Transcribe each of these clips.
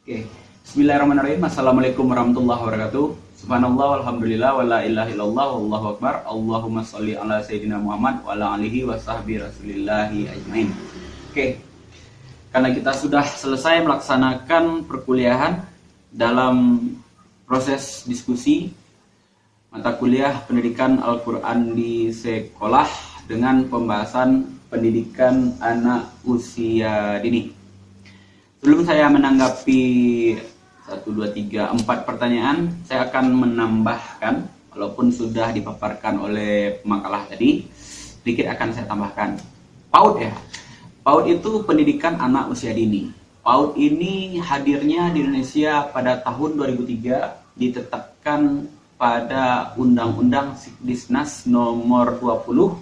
Oke, Bismillahirrahmanirrahim. Assalamualaikum warahmatullahi wabarakatuh. Subhanallah, walhamdulillah, wa la ilaha illallah, wallahu akbar. Allahumma sholli ala sayyidina Muhammad wa ala alihi wa sahbihi rasulillahi ajmain. Oke, karena kita sudah selesai melaksanakan perkuliahan dalam proses diskusi mata kuliah pendidikan Al-Quran di sekolah dengan pembahasan pendidikan anak usia dini. Sebelum saya menanggapi 1, 2, 3, 4 pertanyaan, saya akan menambahkan, walaupun sudah dipaparkan oleh pemakalah tadi, sedikit akan saya tambahkan. PAUD ya. PAUD itu pendidikan anak usia dini. PAUD ini hadirnya di Indonesia pada tahun 2003, ditetapkan pada Undang-Undang Sikdisnas nomor 20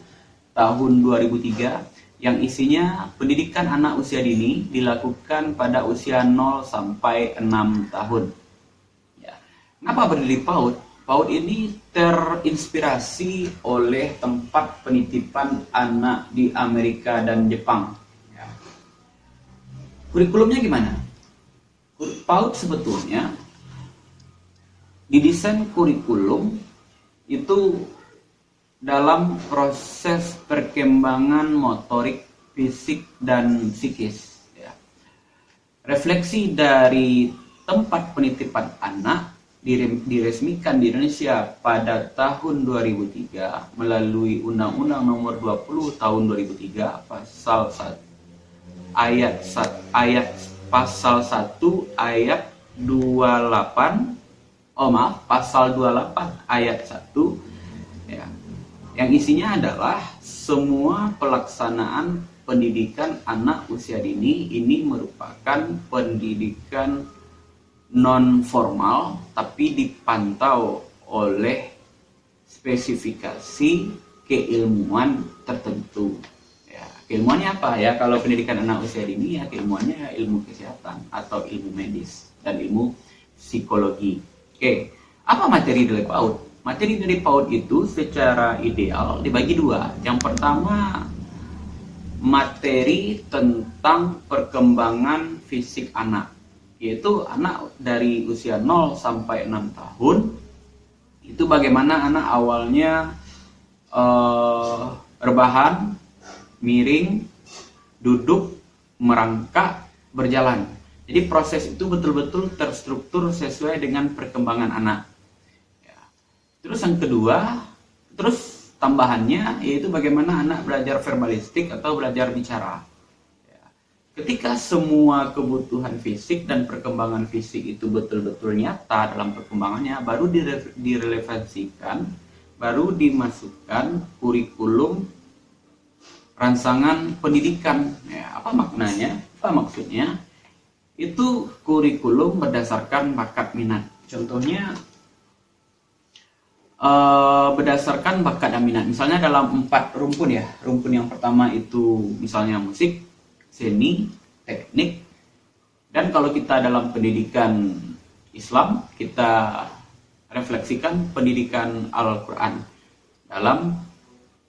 tahun 2003, yang isinya pendidikan anak usia dini dilakukan pada usia 0 sampai 6 tahun. Ya. Kenapa berdiri PAUD? PAUD ini terinspirasi oleh tempat penitipan anak di Amerika dan Jepang. Ya. Kurikulumnya gimana? PAUD sebetulnya didesain kurikulum itu dalam proses perkembangan motorik, fisik, dan psikis. Ya. Refleksi dari tempat penitipan anak diresmikan di Indonesia pada tahun 2003 melalui Undang-Undang nomor 20 tahun 2003 pasal 1 pasal 1 ayat 28 pasal 28 ayat 1 ya, yang isinya adalah semua pelaksanaan pendidikan anak usia dini ini merupakan pendidikan non formal tapi dipantau oleh spesifikasi keilmuan tertentu. Ya, keilmuannya apa ya? Kalau pendidikan anak usia dini ya keilmuannya ilmu kesehatan atau ilmu medis dan ilmu psikologi. Oke, apa materi dari PAUD? Materi dari PAUD itu secara ideal dibagi dua. Yang pertama, materi tentang perkembangan fisik anak, yaitu anak dari usia 0 sampai 6 tahun. Itu bagaimana anak awalnya rebahan, miring, duduk, merangkak, berjalan. Jadi proses itu betul-betul terstruktur sesuai dengan perkembangan anak. Terus yang kedua, terus tambahannya yaitu bagaimana anak belajar verbalistik atau belajar bicara. Ya. Ketika semua kebutuhan fisik dan perkembangan fisik itu betul-betul nyata dalam perkembangannya, baru direlevansikan, baru dimasukkan kurikulum rancangan pendidikan. Ya, apa maknanya? Apa maksudnya? Itu kurikulum berdasarkan bakat minat. Contohnya, berdasarkan bakat dan minat. Misalnya dalam 4 rumpun ya. Rumpun yang pertama itu misalnya musik, seni, teknik. Dan kalau kita dalam pendidikan Islam, kita refleksikan pendidikan Al-Quran dalam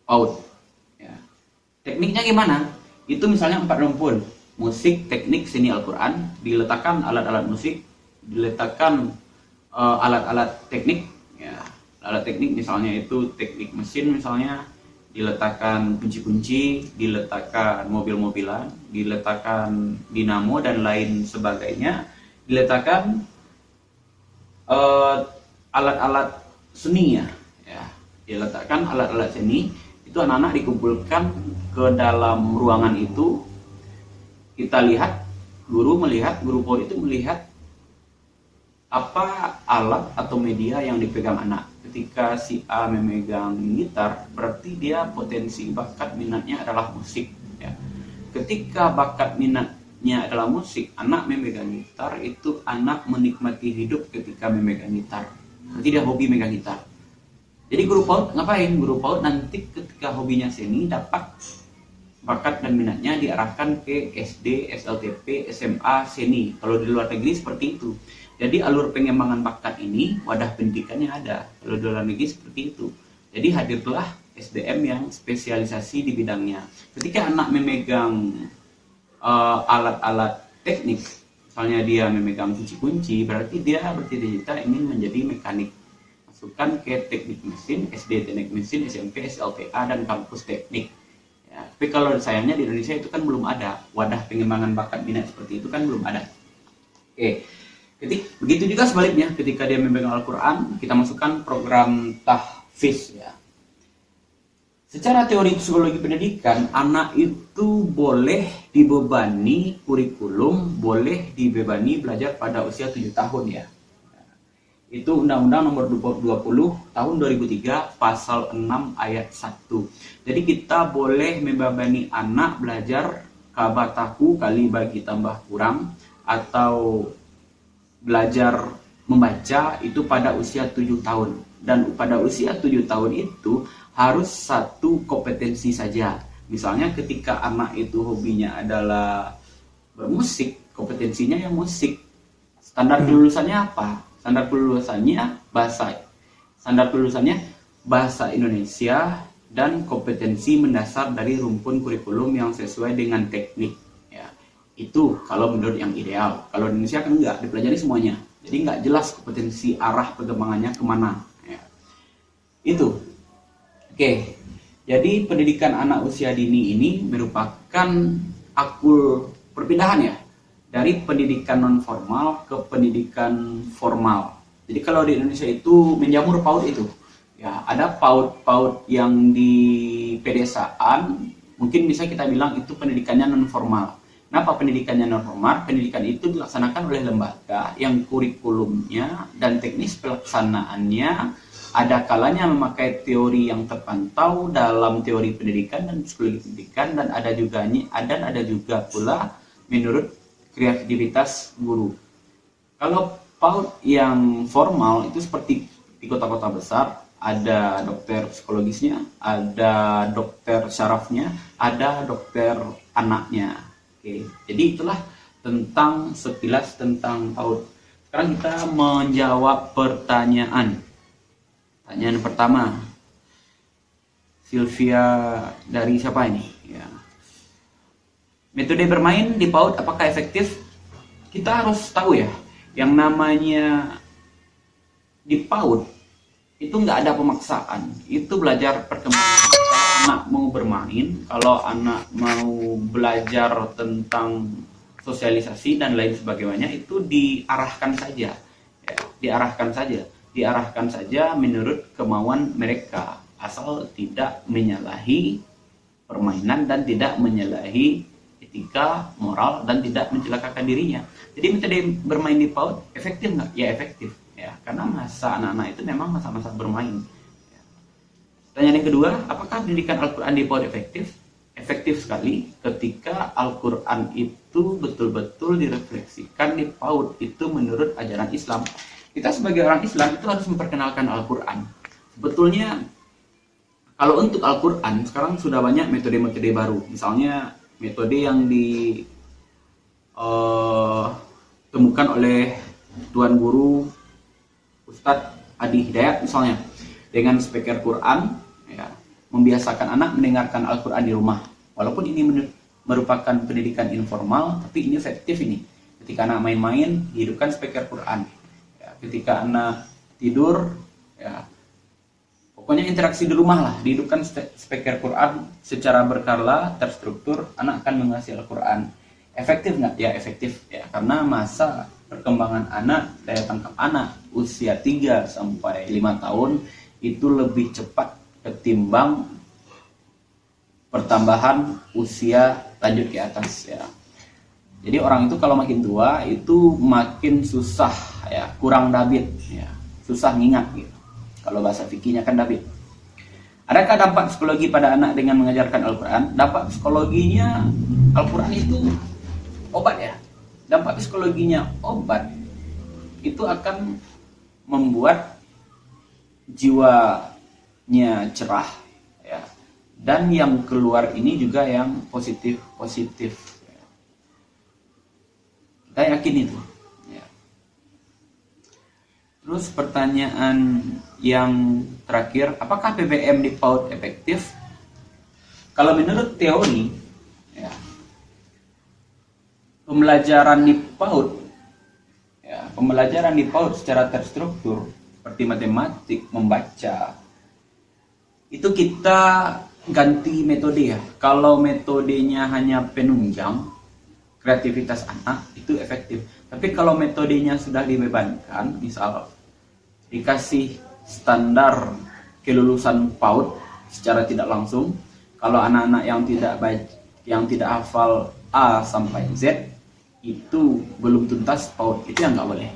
PAUD. Ya. Tekniknya gimana? Itu misalnya 4 rumpun. Musik, teknik, seni, Al-Quran. Diletakkan alat-alat musik, diletakkan alat-alat teknik. Ya. Alat teknik misalnya itu teknik mesin, misalnya diletakkan kunci-kunci, diletakkan mobil-mobilan, diletakkan dinamo dan lain sebagainya, diletakkan alat-alat seni ya, diletakkan alat-alat seni. Itu anak-anak dikumpulkan ke dalam ruangan itu. Kita lihat, guru PAUD itu melihat apa alat atau media yang dipegang anak. Ketika si A memegang gitar, berarti dia potensi bakat minatnya adalah musik. Ya. Ketika bakat minatnya adalah musik, anak memegang gitar, itu anak menikmati hidup ketika memegang gitar. Berarti dia hobi megang gitar. Jadi guru PAUD ngapain? Guru PAUD nanti ketika hobinya seni dapat bakat dan minatnya diarahkan ke SD, SLTP, SMA, seni. Kalau di luar negeri seperti itu. Jadi alur pengembangan bakat ini wadah pendidikannya ada. Kalau di luar negeri seperti itu. Jadi hadirlah SDM yang spesialisasi di bidangnya. Ketika anak memegang alat-alat teknik, Misalnya dia memegang kunci-kunci, berarti dia bercita-cita ingin menjadi mekanik. Masukkan ke teknik mesin, SD teknik mesin, SMP SLTA, dan kampus teknik. Ya, tapi kalau sayangnya di Indonesia itu kan belum ada wadah pengembangan bakat minat seperti itu, kan belum ada. Oke, begitu juga sebaliknya, ketika dia memegang Al-Quran, kita masukkan program tahfiz ya. Secara teori psikologi pendidikan, anak itu boleh dibebani kurikulum, boleh dibebani belajar pada usia 7 tahun ya. Itu Undang-Undang Nomor 20 Tahun 2003 Pasal 6 Ayat 1. Jadi kita boleh membebani anak belajar kabataku kali bagi tambah kurang, atau belajar membaca itu pada usia 7 tahun. Dan pada usia 7 tahun itu harus satu kompetensi saja. Misalnya ketika anak itu hobinya adalah bermusik, kompetensinya yang musik. Standar kelulusannya apa? Standar kelulusannya bahasa Indonesia dan kompetensi mendasar dari rumpun kurikulum yang sesuai dengan teknik. Ya, itu kalau menurut yang ideal. Kalau di Indonesia kan enggak, dipelajari semuanya. Jadi enggak jelas kompetensi arah perkembangannya kemana. Ya. Itu. Oke, jadi pendidikan anak usia dini ini merupakan akul perpindahan ya, dari pendidikan non formal ke pendidikan formal. Jadi kalau di Indonesia itu menjamur PAUD itu, ya ada PAUD yang di pedesaan, mungkin bisa kita bilang itu pendidikannya non formal. Kenapa pendidikannya non formal? Pendidikan itu dilaksanakan oleh lembaga yang kurikulumnya dan teknis pelaksanaannya ada kalanya memakai teori yang terpantau dalam teori pendidikan dan psikologi pendidikan, dan ada juga pula menurut kreativitas guru. Kalau PAUD yang formal itu seperti di kota-kota besar, ada dokter psikologisnya, ada dokter syarafnya, ada dokter anaknya. Oke, jadi itulah tentang sekilas tentang PAUD. Sekarang kita menjawab pertanyaan. Pertanyaan pertama, Sylvia dari siapa ini? Ya. Metode bermain di PAUD apakah efektif? Kita harus tahu ya, yang namanya di PAUD itu nggak ada pemaksaan. Itu belajar perkembangan. Kalau anak mau bermain, kalau anak mau belajar tentang sosialisasi dan lain sebagainya, itu diarahkan saja. Ya, diarahkan saja menurut kemauan mereka, asal tidak menyalahi permainan dan tidak menyalahi etika, moral, dan tidak mencelakakan dirinya. Jadi metode bermain di PAUD efektif nggak? Ya efektif ya, karena masa anak-anak itu memang masa-masa bermain. Pertanyaan yang kedua, apakah pendidikan Al-Quran di PAUD efektif? Efektif sekali ketika Al-Quran itu betul-betul direfleksikan di PAUD, itu menurut ajaran Islam. Kita sebagai orang Islam itu harus memperkenalkan Al-Quran. Sebetulnya kalau untuk Al-Quran sekarang sudah banyak metode-metode baru. Misalnya metode yang ditemukan oleh Tuan Guru Ustadz Adi Hidayat misalnya, dengan speaker Quran ya, membiasakan anak mendengarkan Al-Quran di rumah. Walaupun ini merupakan pendidikan informal, tapi ini efektif ini. Ketika anak main-main, dihidupkan speaker Quran. Ketika anak tidur, ya pokoknya interaksi di rumah lah, dihidupkan speaker Quran secara berkala, terstruktur, anak akan menguasai Al-Quran. Efektif nggak? Ya efektif ya, karena masa perkembangan anak, daya tangkap anak usia 3 sampai 5 tahun itu lebih cepat ketimbang pertambahan usia lanjut ke atas ya. Jadi orang itu kalau makin tua itu makin susah ya, kurang dabit ya, susah ngingat gitu. Kalau bahasa fikihnya kan dabit. Adakah dampak psikologi pada anak dengan mengajarkan Al-Quran? Dampak psikologinya Al-Quran itu obat ya. Dampak psikologinya obat itu akan membuat jiwanya cerah ya. Dan yang keluar ini juga yang positif. Kita yakin itu ya. Terus pertanyaan yang terakhir, apakah PBM di PAUD efektif? Kalau menurut teori ya, pembelajaran di PAUD pembelajaran di PAUD secara terstruktur seperti matematik, membaca, itu kita ganti metode ya. Kalau metodenya hanya penunjang kreativitas anak itu efektif. Tapi kalau metodenya sudah dibebankan, misal dikasih standar kelulusan PAUD secara tidak langsung, kalau anak-anak yang tidak hafal A sampai Z itu belum tuntas PAUD, itu yang nggak boleh.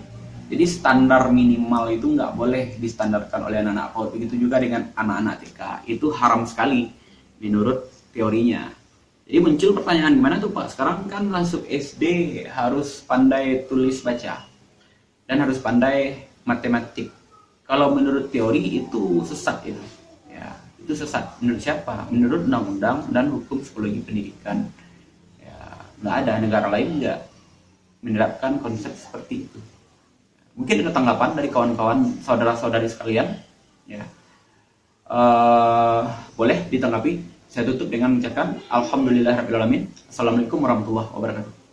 Jadi standar minimal itu nggak boleh distandarkan oleh anak-anak PAUD. Begitu juga dengan anak-anak TK, itu haram sekali menurut teorinya. Jadi muncul pertanyaan, gimana tuh Pak? Sekarang kan masuk SD harus pandai tulis baca dan harus pandai matematik. Kalau menurut teori itu sesat itu. Ya, itu sesat. Menurut siapa? Menurut undang-undang dan hukum psikologi pendidikan. Ya, nggak ada negara lain nggak menerapkan konsep seperti itu. Mungkin ada tanggapan dari kawan-kawan, saudara-saudari sekalian. Ya, boleh ditanggapi. Saya tutup dengan mengucapkan Alhamdulillahirrahmanirrahim. Assalamualaikum warahmatullahi wabarakatuh.